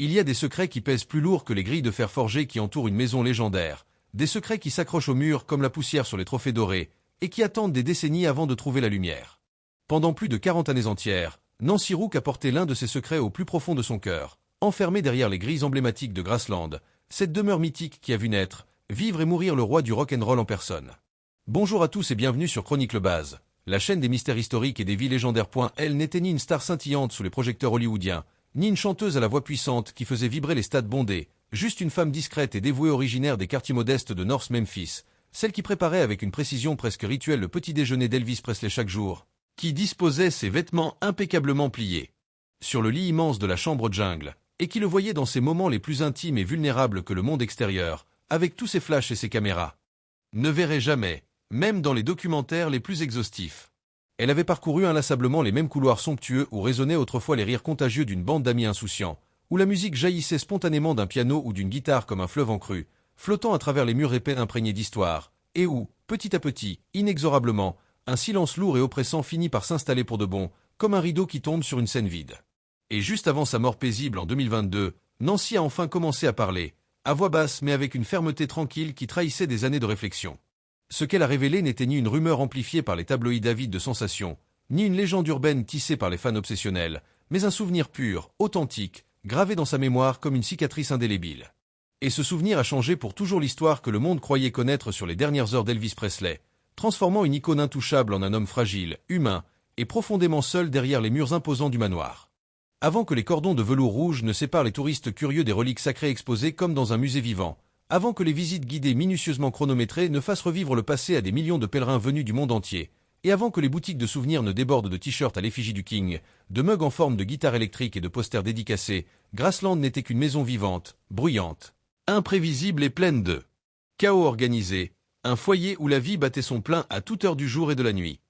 Il y a des secrets qui pèsent plus lourd que les grilles de fer forgées qui entourent une maison légendaire, des secrets qui s'accrochent au mur comme la poussière sur les trophées dorés, et qui attendent des décennies avant de trouver la lumière. Pendant plus de 40 années entières, Nancy Rook a porté l'un de ses secrets au plus profond de son cœur, enfermé derrière les grilles emblématiques de Graceland, cette demeure mythique qui a vu naître, vivre et mourir le roi du rock'n'roll en personne. Bonjour à tous et bienvenue sur Chronique Le Baz, la chaîne des mystères historiques et des vies légendaires. Elle n'était ni une star scintillante sous les projecteurs hollywoodiens, ni une chanteuse à la voix puissante qui faisait vibrer les stades bondés, juste une femme discrète et dévouée originaire des quartiers modestes de North Memphis, celle qui préparait avec une précision presque rituelle le petit déjeuner d'Elvis Presley chaque jour, qui disposait ses vêtements impeccablement pliés sur le lit immense de la chambre jungle, et qui le voyait dans ses moments les plus intimes et vulnérables que le monde extérieur, avec tous ses flashs et ses caméras, ne verrait jamais, même dans les documentaires les plus exhaustifs. Elle avait parcouru inlassablement les mêmes couloirs somptueux où résonnaient autrefois les rires contagieux d'une bande d'amis insouciants, où la musique jaillissait spontanément d'un piano ou d'une guitare comme un fleuve en crue, flottant à travers les murs épais imprégnés d'histoire, et où, petit à petit, inexorablement, un silence lourd et oppressant finit par s'installer pour de bon, comme un rideau qui tombe sur une scène vide. Et juste avant sa mort paisible en 2022, Nancy a enfin commencé à parler, à voix basse mais avec une fermeté tranquille qui trahissait des années de réflexion. Ce qu'elle a révélé n'était ni une rumeur amplifiée par les tabloïds avides de sensations, ni une légende urbaine tissée par les fans obsessionnels, mais un souvenir pur, authentique, gravé dans sa mémoire comme une cicatrice indélébile. Et ce souvenir a changé pour toujours l'histoire que le monde croyait connaître sur les dernières heures d'Elvis Presley, transformant une icône intouchable en un homme fragile, humain, et profondément seul derrière les murs imposants du manoir. Avant que les cordons de velours rouge ne séparent les touristes curieux des reliques sacrées exposées comme dans un musée vivant, avant que les visites guidées minutieusement chronométrées ne fassent revivre le passé à des millions de pèlerins venus du monde entier, et avant que les boutiques de souvenirs ne débordent de t-shirts à l'effigie du King, de mugs en forme de guitare électrique et de posters dédicacés, Graceland n'était qu'une maison vivante, bruyante, imprévisible et pleine de chaos organisé, un foyer où la vie battait son plein à toute heure du jour et de la nuit.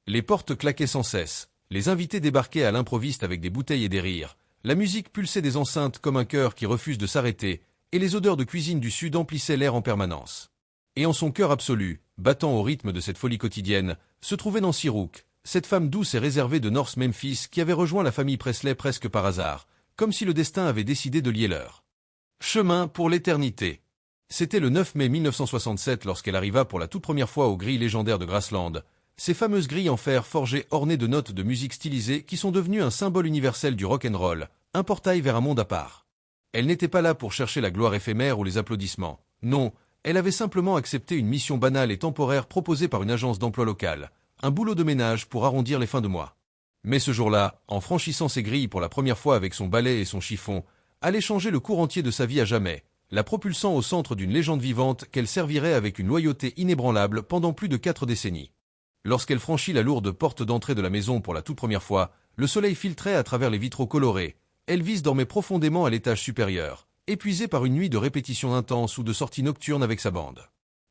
Les portes claquaient sans cesse, les invités débarquaient à l'improviste avec des bouteilles et des rires, la musique pulsait des enceintes comme un cœur qui refuse de s'arrêter, et les odeurs de cuisine du Sud emplissaient l'air en permanence. Et en son cœur absolu, battant au rythme de cette folie quotidienne, se trouvait Nancy Rook, cette femme douce et réservée de North Memphis qui avait rejoint la famille Presley presque par hasard, comme si le destin avait décidé de lier leur chemin pour l'éternité. C'était le 9 mai 1967 lorsqu'elle arriva pour la toute première fois aux grilles légendaires de Graceland, ces fameuses grilles en fer forgées ornées de notes de musique stylisées qui sont devenues un symbole universel du rock'n'roll, un portail vers un monde à part. Elle n'était pas là pour chercher la gloire éphémère ou les applaudissements. Non, elle avait simplement accepté une mission banale et temporaire proposée par une agence d'emploi locale, un boulot de ménage pour arrondir les fins de mois. Mais ce jour-là, en franchissant ces grilles pour la première fois avec son balai et son chiffon, allait changer le cours entier de sa vie à jamais, la propulsant au centre d'une légende vivante qu'elle servirait avec une loyauté inébranlable pendant plus de 4 décennies. Lorsqu'elle franchit la lourde porte d'entrée de la maison pour la toute première fois, le soleil filtrait à travers les vitraux colorés. Elvis dormait profondément à l'étage supérieur, épuisé par une nuit de répétitions intenses ou de sorties nocturnes avec sa bande.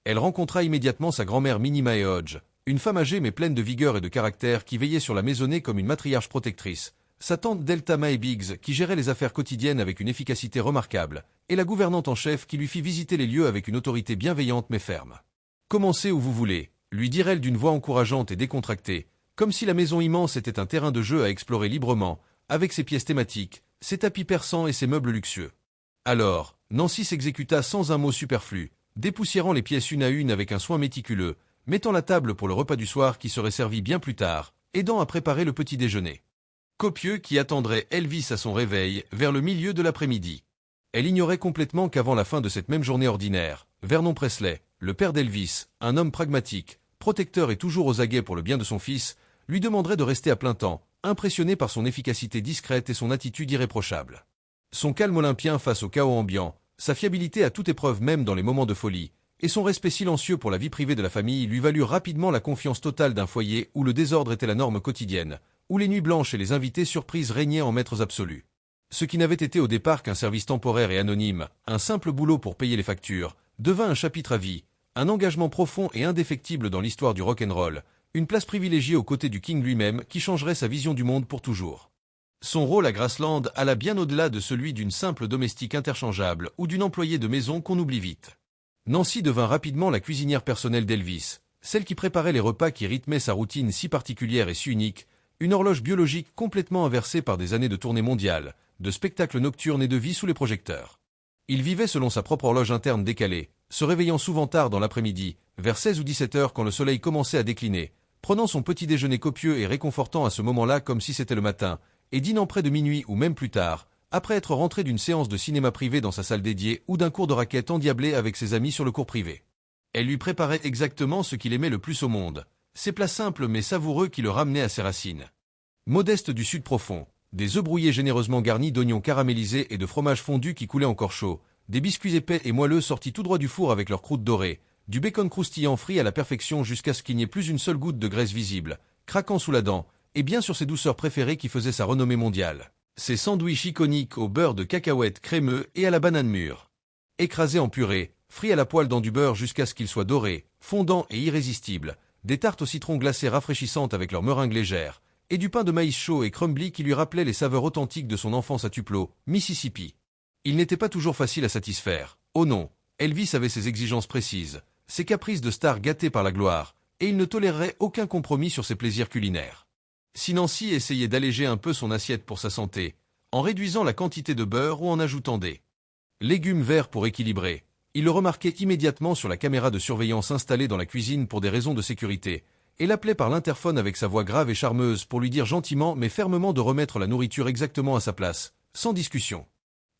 Elle rencontra immédiatement sa grand-mère Minnie Mae Hodge, une femme âgée mais pleine de vigueur et de caractère qui veillait sur la maisonnée comme une matriarche protectrice, sa tante Delta Mae Biggs qui gérait les affaires quotidiennes avec une efficacité remarquable, et la gouvernante en chef qui lui fit visiter les lieux avec une autorité bienveillante mais ferme. « Commencez où vous voulez », lui dit-elle d'une voix encourageante et décontractée, comme si la maison immense était un terrain de jeu à explorer librement, avec ses pièces thématiques, ses tapis persans et ses meubles luxueux. Alors, Nancy s'exécuta sans un mot superflu, dépoussiérant les pièces une à une avec un soin méticuleux, mettant la table pour le repas du soir qui serait servi bien plus tard, aidant à préparer le petit déjeuner copieux qui attendrait Elvis à son réveil vers le milieu de l'après-midi. Elle ignorait complètement qu'avant la fin de cette même journée ordinaire, Vernon Presley, le père d'Elvis, un homme pragmatique, protecteur et toujours aux aguets pour le bien de son fils, lui demanderait de rester à plein temps, impressionné par son efficacité discrète et son attitude irréprochable. Son calme olympien face au chaos ambiant, sa fiabilité à toute épreuve même dans les moments de folie, et son respect silencieux pour la vie privée de la famille lui valurent rapidement la confiance totale d'un foyer où le désordre était la norme quotidienne, où les nuits blanches et les invités surprises régnaient en maîtres absolus. Ce qui n'avait été au départ qu'un service temporaire et anonyme, un simple boulot pour payer les factures, devint un chapitre à vie, un engagement profond et indéfectible dans l'histoire du rock'n'roll, une place privilégiée aux côtés du King lui-même qui changerait sa vision du monde pour toujours. Son rôle à Graceland alla bien au-delà de celui d'une simple domestique interchangeable ou d'une employée de maison qu'on oublie vite. Nancy devint rapidement la cuisinière personnelle d'Elvis, celle qui préparait les repas qui rythmaient sa routine si particulière et si unique, une horloge biologique complètement inversée par des années de tournée mondiale, de spectacles nocturnes et de vie sous les projecteurs. Il vivait selon sa propre horloge interne décalée, se réveillant souvent tard dans l'après-midi, vers 16 ou 17 heures quand le soleil commençait à décliner, prenant son petit déjeuner copieux et réconfortant à ce moment-là comme si c'était le matin, et dînant près de minuit ou même plus tard, après être rentré d'une séance de cinéma privé dans sa salle dédiée ou d'un cours de raquette endiablé avec ses amis sur le cours privé. Elle lui préparait exactement ce qu'il aimait le plus au monde, ces plats simples mais savoureux qui le ramenaient à ses racines. Modeste du sud profond, des œufs brouillés généreusement garnis d'oignons caramélisés et de fromage fondu qui coulait encore chaud, des biscuits épais et moelleux sortis tout droit du four avec leur croûte dorée, du bacon croustillant frit à la perfection jusqu'à ce qu'il n'y ait plus une seule goutte de graisse visible, craquant sous la dent, et bien sur ses douceurs préférées qui faisaient sa renommée mondiale. Ces sandwichs iconiques au beurre de cacahuètes crémeux et à la banane mûre. Écrasés en purée, frits à la poêle dans du beurre jusqu'à ce qu'ils soient dorés, fondants et irrésistibles, des tartes au citron glacées rafraîchissantes avec leur meringue légère, et du pain de maïs chaud et crumbly qui lui rappelait les saveurs authentiques de son enfance à Tupelo, Mississippi. Il n'était pas toujours facile à satisfaire. Oh non, Elvis avait ses exigences précises, ses caprices de star gâtés par la gloire, et il ne tolérerait aucun compromis sur ses plaisirs culinaires. Si Nancy essayait d'alléger un peu son assiette pour sa santé, en réduisant la quantité de beurre ou en ajoutant des légumes verts pour équilibrer, il le remarquait immédiatement sur la caméra de surveillance installée dans la cuisine pour des raisons de sécurité, et l'appelait par l'interphone avec sa voix grave et charmeuse pour lui dire gentiment mais fermement de remettre la nourriture exactement à sa place, sans discussion.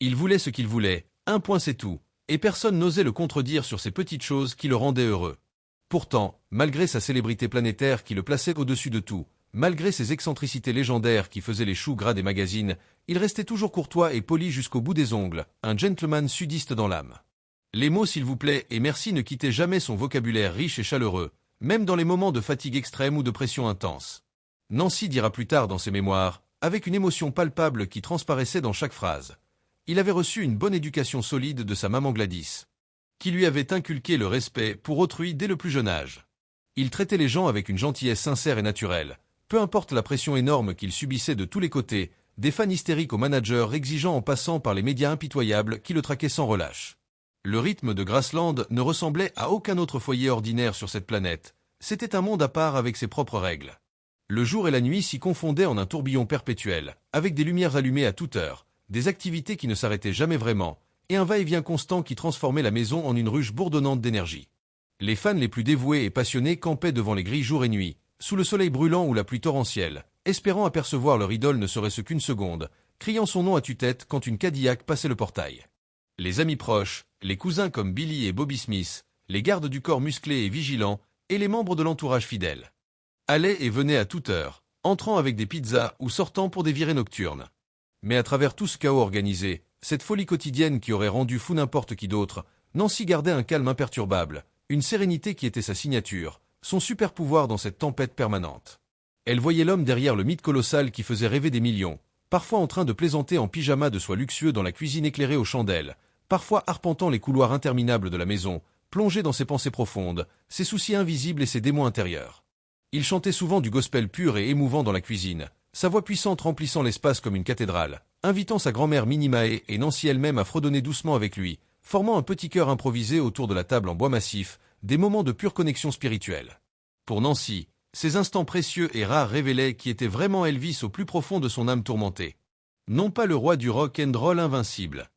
Il voulait ce qu'il voulait, un point c'est tout, et personne n'osait le contredire sur ces petites choses qui le rendaient heureux. Pourtant, malgré sa célébrité planétaire qui le plaçait au-dessus de tout, malgré ses excentricités légendaires qui faisaient les choux gras des magazines, il restait toujours courtois et poli jusqu'au bout des ongles, un gentleman sudiste dans l'âme. Les mots s'il vous plaît et merci ne quittaient jamais son vocabulaire riche et chaleureux, même dans les moments de fatigue extrême ou de pression intense. Nancy dira plus tard dans ses mémoires, avec une émotion palpable qui transparaissait dans chaque phrase. Il avait reçu une bonne éducation solide de sa maman Gladys, qui lui avait inculqué le respect pour autrui dès le plus jeune âge. Il traitait les gens avec une gentillesse sincère et naturelle, peu importe la pression énorme qu'il subissait de tous les côtés, des fans hystériques aux managers exigeants en passant par les médias impitoyables qui le traquaient sans relâche. Le rythme de Graceland ne ressemblait à aucun autre foyer ordinaire sur cette planète, c'était un monde à part avec ses propres règles. Le jour et la nuit s'y confondaient en un tourbillon perpétuel, avec des lumières allumées à toute heure, des activités qui ne s'arrêtaient jamais vraiment, et un va-et-vient constant qui transformait la maison en une ruche bourdonnante d'énergie. Les fans les plus dévoués et passionnés campaient devant les grilles jour et nuit, sous le soleil brûlant ou la pluie torrentielle, espérant apercevoir leur idole ne serait-ce qu'une seconde, criant son nom à tue-tête quand une Cadillac passait le portail. Les amis proches, les cousins comme Billy et Bobby Smith, les gardes du corps musclés et vigilants, et les membres de l'entourage fidèle, allaient et venaient à toute heure, entrant avec des pizzas ou sortant pour des virées nocturnes. Mais à travers tout ce chaos organisé, cette folie quotidienne qui aurait rendu fou n'importe qui d'autre, Nancy gardait un calme imperturbable, une sérénité qui était sa signature, son super pouvoir dans cette tempête permanente. Elle voyait l'homme derrière le mythe colossal qui faisait rêver des millions, parfois en train de plaisanter en pyjama de soie luxueux dans la cuisine éclairée aux chandelles, parfois arpentant les couloirs interminables de la maison, plongé dans ses pensées profondes, ses soucis invisibles et ses démons intérieurs. Il chantait souvent du gospel pur et émouvant dans la cuisine, sa voix puissante remplissant l'espace comme une cathédrale, invitant sa grand-mère Minimae et Nancy elle-même à fredonner doucement avec lui, formant un petit chœur improvisé autour de la table en bois massif, des moments de pure connexion spirituelle. Pour Nancy, ces instants précieux et rares révélaient qui était vraiment Elvis au plus profond de son âme tourmentée. Non pas le roi du rock and roll invincible.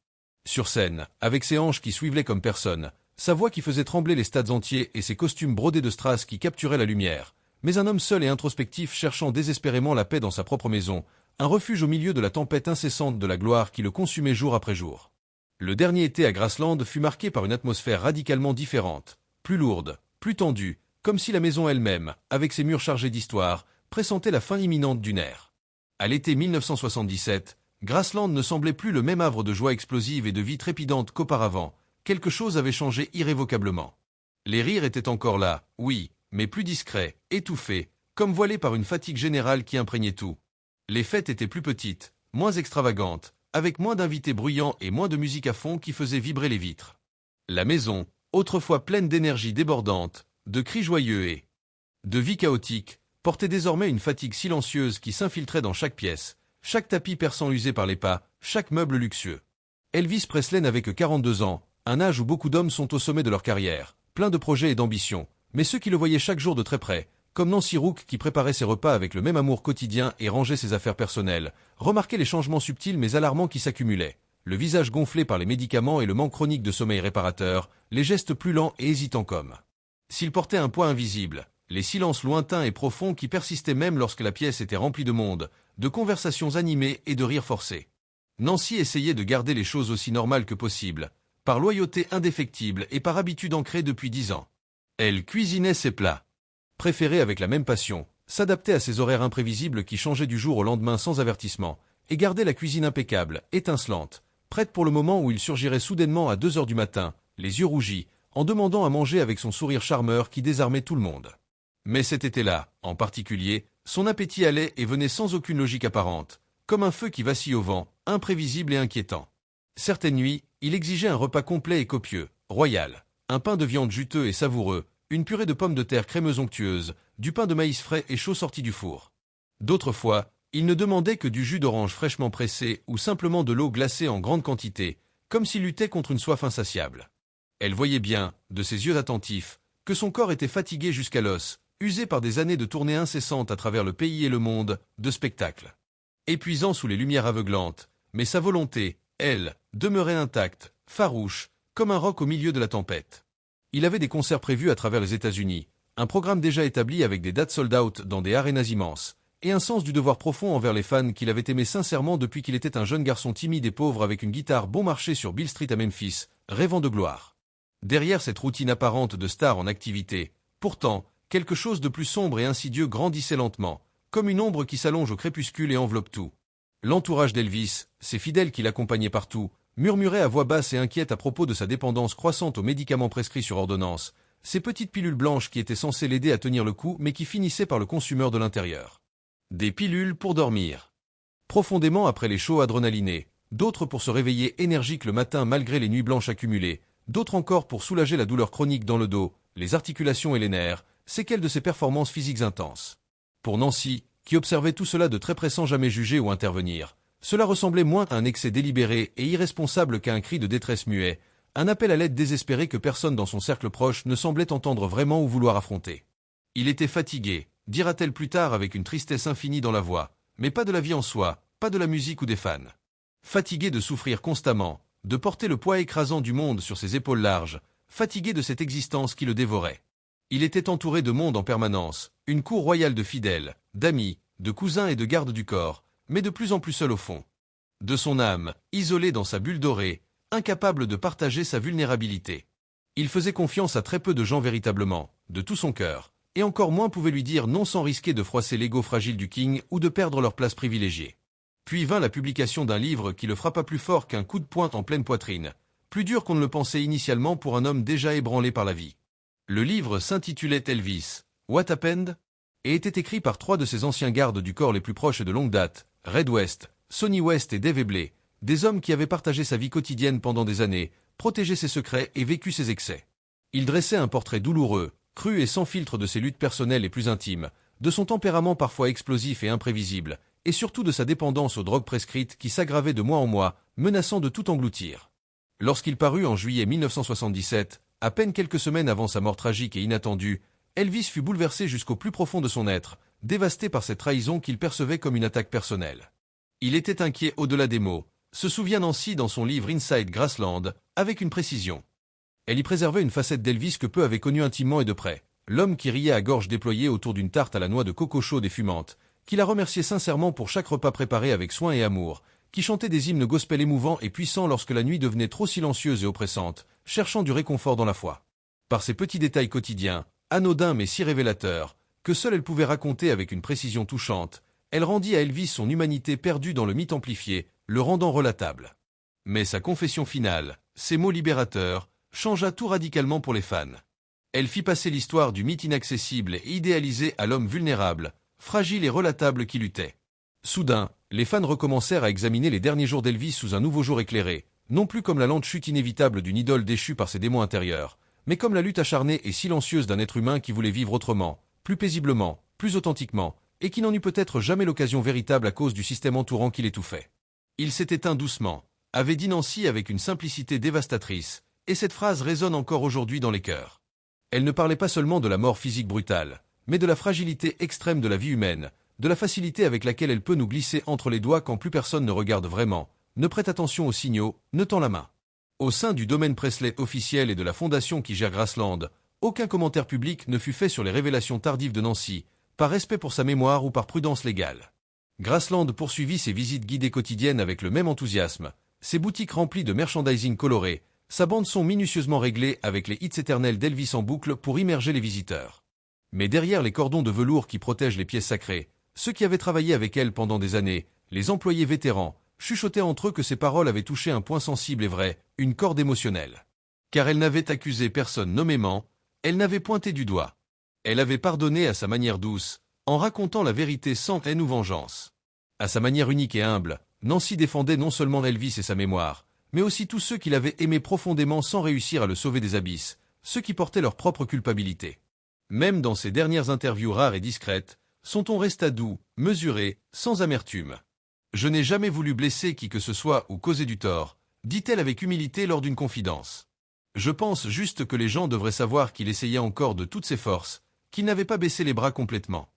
Sur scène, avec ses hanches qui suivelaient comme personne, sa voix qui faisait trembler les stades entiers et ses costumes brodés de strass qui capturaient la lumière, mais un homme seul et introspectif cherchant désespérément la paix dans sa propre maison, un refuge au milieu de la tempête incessante de la gloire qui le consumait jour après jour. Le dernier été à Graceland fut marqué par une atmosphère radicalement différente, plus lourde, plus tendue, comme si la maison elle-même, avec ses murs chargés d'histoire, pressentait la fin imminente d'une ère. À l'été 1977, Graceland ne semblait plus le même havre de joie explosive et de vie trépidante qu'auparavant, quelque chose avait changé irrévocablement. Les rires étaient encore là, oui, mais plus discrets, étouffés, comme voilés par une fatigue générale qui imprégnait tout. Les fêtes étaient plus petites, moins extravagantes, avec moins d'invités bruyants et moins de musique à fond qui faisait vibrer les vitres. La maison, autrefois pleine d'énergie débordante, de cris joyeux et de vie chaotique, portait désormais une fatigue silencieuse qui s'infiltrait dans chaque pièce, chaque tapis perçant usé par les pas, chaque meuble luxueux. Elvis Presley n'avait que 42 ans, un âge où beaucoup d'hommes sont au sommet de leur carrière, plein de projets et d'ambitions, mais ceux qui le voyaient chaque jour de très près, comme Nancy Rook qui préparait ses repas avec le même amour quotidien et rangeait ses affaires personnelles, remarquait les changements subtils mais alarmants qui s'accumulaient. Le visage gonflé par les médicaments et le manque chronique de sommeil réparateur, les gestes plus lents et hésitants comme s'il portait un poids invisible, les silences lointains et profonds qui persistaient même lorsque la pièce était remplie de monde, de conversations animées et de rires forcés. Nancy essayait de garder les choses aussi normales que possible, par loyauté indéfectible et par habitude ancrée depuis 10 ans. Elle cuisinait ses plats préférés avec la même passion, s'adaptait à ses horaires imprévisibles qui changeaient du jour au lendemain sans avertissement, et gardait la cuisine impeccable, étincelante, prête pour le moment où il surgirait soudainement à 2 heures du matin, les yeux rougis, en demandant à manger avec son sourire charmeur qui désarmait tout le monde. Mais cet été-là, en particulier, son appétit allait et venait sans aucune logique apparente, comme un feu qui vacille au vent, imprévisible et inquiétant. Certaines nuits, il exigeait un repas complet et copieux, royal, un pain de viande juteux et savoureux, une purée de pommes de terre crémeuse onctueuse, du pain de maïs frais et chaud sorti du four. D'autres fois, il ne demandait que du jus d'orange fraîchement pressé ou simplement de l'eau glacée en grande quantité, comme s'il luttait contre une soif insatiable. Elle voyait bien, de ses yeux attentifs, que son corps était fatigué jusqu'à l'os, usé par des années de tournées incessantes à travers le pays et le monde, de spectacles. Épuisant sous les lumières aveuglantes, mais sa volonté, elle, demeurait intacte, farouche, comme un roc au milieu de la tempête. Il avait des concerts prévus à travers les États-Unis, un programme déjà établi avec des dates sold out dans des arénas immenses, et un sens du devoir profond envers les fans qu'il avait aimés sincèrement depuis qu'il était un jeune garçon timide et pauvre avec une guitare bon marché sur Beale Street à Memphis, rêvant de gloire. Derrière cette routine apparente de star en activité, pourtant, quelque chose de plus sombre et insidieux grandissait lentement, comme une ombre qui s'allonge au crépuscule et enveloppe tout. L'entourage d'Elvis, ses fidèles qui l'accompagnaient partout, murmuraient à voix basse et inquiète à propos de sa dépendance croissante aux médicaments prescrits sur ordonnance, ces petites pilules blanches qui étaient censées l'aider à tenir le coup mais qui finissaient par le consumer de l'intérieur. Des pilules pour dormir profondément après les shows adrénalinés, d'autres pour se réveiller énergique le matin malgré les nuits blanches accumulées, d'autres encore pour soulager la douleur chronique dans le dos, les articulations et les nerfs, séquelles de ses performances physiques intenses. Pour Nancy, qui observait tout cela de très près sans jamais juger ou intervenir, cela ressemblait moins à un excès délibéré et irresponsable qu'à un cri de détresse muet, un appel à l'aide désespéré que personne dans son cercle proche ne semblait entendre vraiment ou vouloir affronter. Il était fatigué, dira-t-elle plus tard avec une tristesse infinie dans la voix, mais pas de la vie en soi, pas de la musique ou des fans. Fatigué de souffrir constamment, de porter le poids écrasant du monde sur ses épaules larges, fatigué de cette existence qui le dévorait. Il était entouré de monde en permanence, une cour royale de fidèles, d'amis, de cousins et de gardes du corps, mais de plus en plus seul au fond de son âme, isolé dans sa bulle dorée, incapable de partager sa vulnérabilité. Il faisait confiance à très peu de gens véritablement, de tout son cœur, et encore moins pouvaient lui dire non sans risquer de froisser l'ego fragile du King ou de perdre leur place privilégiée. Puis vint la publication d'un livre qui le frappa plus fort qu'un coup de pointe en pleine poitrine, plus dur qu'on ne le pensait initialement pour un homme déjà ébranlé par la vie. Le livre s'intitulait Elvis, What Happened? Et était écrit par 3 de ses anciens gardes du corps les plus proches et de longue date, Red West, Sonny West et Dave Ebley, des hommes qui avaient partagé sa vie quotidienne pendant des années, protégé ses secrets et vécu ses excès. Il dressait un portrait douloureux, cru et sans filtre de ses luttes personnelles les plus intimes, de son tempérament parfois explosif et imprévisible, et surtout de sa dépendance aux drogues prescrites qui s'aggravait de mois en mois, menaçant de tout engloutir. Lorsqu'il parut en juillet 1977, à peine quelques semaines avant sa mort tragique et inattendue, Elvis fut bouleversé jusqu'au plus profond de son être, dévasté par cette trahison qu'il percevait comme une attaque personnelle. Il était inquiet au-delà des mots, se souvient Nancy dans son livre Inside Graceland, avec une précision. Elle y préservait une facette d'Elvis que peu avaient connue intimement et de près, l'homme qui riait à gorge déployée autour d'une tarte à la noix de coco chaude et fumante, qui la remerciait sincèrement pour chaque repas préparé avec soin et amour, qui chantait des hymnes gospel émouvants et puissants lorsque la nuit devenait trop silencieuse et oppressante, cherchant du réconfort dans la foi. Par ces petits détails quotidiens, anodins mais si révélateurs, que seule elle pouvait raconter avec une précision touchante, elle rendit à Elvis son humanité perdue dans le mythe amplifié, le rendant relatable. Mais sa confession finale, ses mots libérateurs, changea tout radicalement pour les fans. Elle fit passer l'histoire du mythe inaccessible et idéalisé à l'homme vulnérable, fragile et relatable qui luttait. Soudain, les fans recommencèrent à examiner les derniers jours d'Elvis sous un nouveau jour éclairé, non plus comme la lente chute inévitable d'une idole déchue par ses démons intérieurs, mais comme la lutte acharnée et silencieuse d'un être humain qui voulait vivre autrement, plus paisiblement, plus authentiquement, et qui n'en eut peut-être jamais l'occasion véritable à cause du système entourant qui l'étouffait. Il s'est éteint doucement, avait dit Nancy avec une simplicité dévastatrice, et cette phrase résonne encore aujourd'hui dans les cœurs. Elle ne parlait pas seulement de la mort physique brutale, mais de la fragilité extrême de la vie humaine, de la facilité avec laquelle elle peut nous glisser entre les doigts quand plus personne ne regarde vraiment, ne prête attention aux signaux, ne tend la main. Au sein du domaine Presley officiel et de la fondation qui gère Graceland, aucun commentaire public ne fut fait sur les révélations tardives de Nancy, par respect pour sa mémoire ou par prudence légale. Graceland poursuivit ses visites guidées quotidiennes avec le même enthousiasme, ses boutiques remplies de merchandising coloré, sa bande-son minutieusement réglée avec les hits éternels d'Elvis en boucle pour immerger les visiteurs. Mais derrière les cordons de velours qui protègent les pièces sacrées, ceux qui avaient travaillé avec elle pendant des années, les employés vétérans, chuchotaient entre eux que ses paroles avaient touché un point sensible et vrai, une corde émotionnelle. Car elle n'avait accusé personne nommément, elle n'avait pointé du doigt. Elle avait pardonné à sa manière douce, en racontant la vérité sans haine ou vengeance. À sa manière unique et humble, Nancy défendait non seulement Elvis et sa mémoire, mais aussi tous ceux qui l'avaient aimé profondément sans réussir à le sauver des abysses, ceux qui portaient leur propre culpabilité. Même dans ses dernières interviews rares et discrètes, son ton resta doux, mesuré, sans amertume. « Je n'ai jamais voulu blesser qui que ce soit ou causer du tort », dit-elle avec humilité lors d'une confidence. « Je pense juste que les gens devraient savoir qu'il essayait encore de toutes ses forces, qu'il n'avait pas baissé les bras complètement. »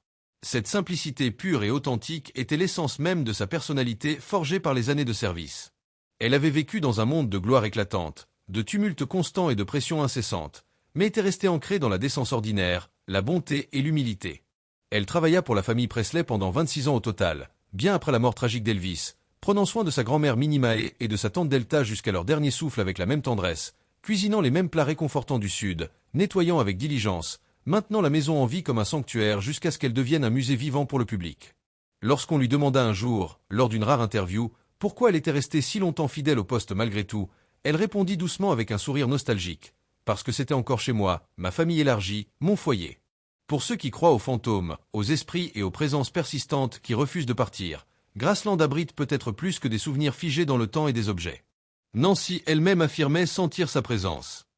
Cette simplicité pure et authentique était l'essence même de sa personnalité forgée par les années de service. Elle avait vécu dans un monde de gloire éclatante, de tumultes constants et de pression incessante, mais était restée ancrée dans la décence ordinaire, la bonté et l'humilité. Elle travailla pour la famille Presley pendant 26 ans au total, bien après la mort tragique d'Elvis, prenant soin de sa grand-mère Minnie Mae et de sa tante Delta jusqu'à leur dernier souffle avec la même tendresse, cuisinant les mêmes plats réconfortants du Sud, nettoyant avec diligence, maintenant la maison en vie comme un sanctuaire jusqu'à ce qu'elle devienne un musée vivant pour le public. Lorsqu'on lui demanda un jour, lors d'une rare interview, pourquoi elle était restée si longtemps fidèle au poste malgré tout, elle répondit doucement avec un sourire nostalgique. Parce que c'était encore chez moi, ma famille élargie, mon foyer. Pour ceux qui croient aux fantômes, aux esprits et aux présences persistantes qui refusent de partir, Graceland abrite peut-être plus que des souvenirs figés dans le temps et des objets. Nancy elle-même affirmait sentir sa présence.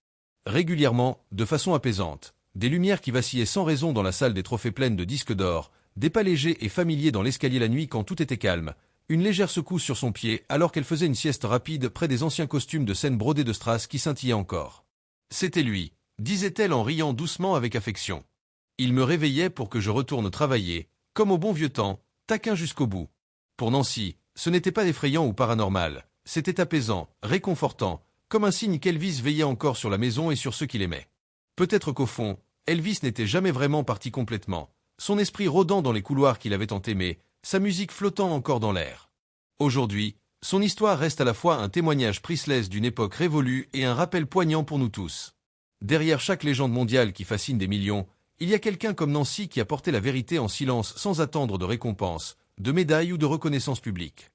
Régulièrement, de façon apaisante, des lumières qui vacillaient sans raison dans la salle des trophées pleines de disques d'or, des pas légers et familiers dans l'escalier la nuit quand tout était calme, une légère secousse sur son pied alors qu'elle faisait une sieste rapide près des anciens costumes de scène brodés de strass qui scintillaient encore. C'était lui, disait-elle en riant doucement avec affection. Il me réveillait pour que je retourne travailler, comme au bon vieux temps, taquin jusqu'au bout. Pour Nancy, ce n'était pas effrayant ou paranormal, c'était apaisant, réconfortant, comme un signe qu'Elvis veillait encore sur la maison et sur ceux qu'il aimait. Peut-être qu'au fond, Elvis n'était jamais vraiment parti complètement, son esprit rôdant dans les couloirs qu'il avait tant aimés, sa musique flottant encore dans l'air. Aujourd'hui, son histoire reste à la fois un témoignage priceless d'une époque révolue et un rappel poignant pour nous tous. Derrière chaque légende mondiale qui fascine des millions, il y a quelqu'un comme Nancy qui a porté la vérité en silence sans attendre de récompense, de médailles ou de reconnaissance publique.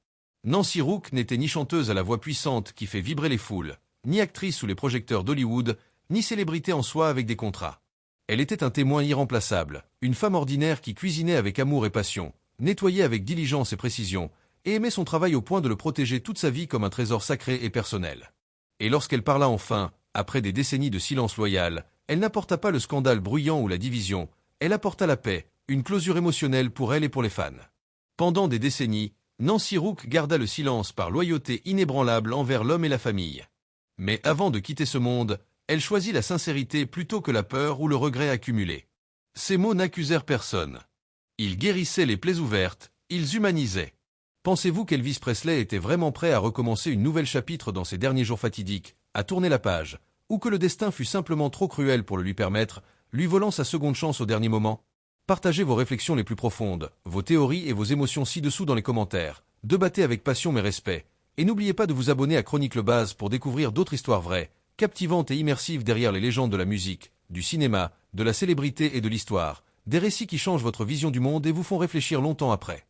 Nancy Rook n'était ni chanteuse à la voix puissante qui fait vibrer les foules, ni actrice sous les projecteurs d'Hollywood, ni célébrité en soi avec des contrats. Elle était un témoin irremplaçable, une femme ordinaire qui cuisinait avec amour et passion, nettoyait avec diligence et précision, et aimait son travail au point de le protéger toute sa vie comme un trésor sacré et personnel. Et lorsqu'elle parla enfin, après des décennies de silence loyal, elle n'apporta pas le scandale bruyant ou la division, elle apporta la paix, une closure émotionnelle pour elle et pour les fans. Pendant des décennies, Nancy Rook garda le silence par loyauté inébranlable envers l'homme et la famille. Mais avant de quitter ce monde, elle choisit la sincérité plutôt que la peur ou le regret accumulé. Ces mots n'accusèrent personne. Ils guérissaient les plaies ouvertes, ils humanisaient. Pensez-vous qu'Elvis Presley était vraiment prêt à recommencer une nouvelle chapitre dans ses derniers jours fatidiques, à tourner la page, ou que le destin fut simplement trop cruel pour le lui permettre, lui volant sa seconde chance au dernier moment? Partagez vos réflexions les plus profondes, vos théories et vos émotions ci-dessous dans les commentaires. Débattez avec passion mais respect. Et n'oubliez pas de vous abonner à Chronique Le Baz pour découvrir d'autres histoires vraies, captivantes et immersives derrière les légendes de la musique, du cinéma, de la célébrité et de l'histoire. Des récits qui changent votre vision du monde et vous font réfléchir longtemps après.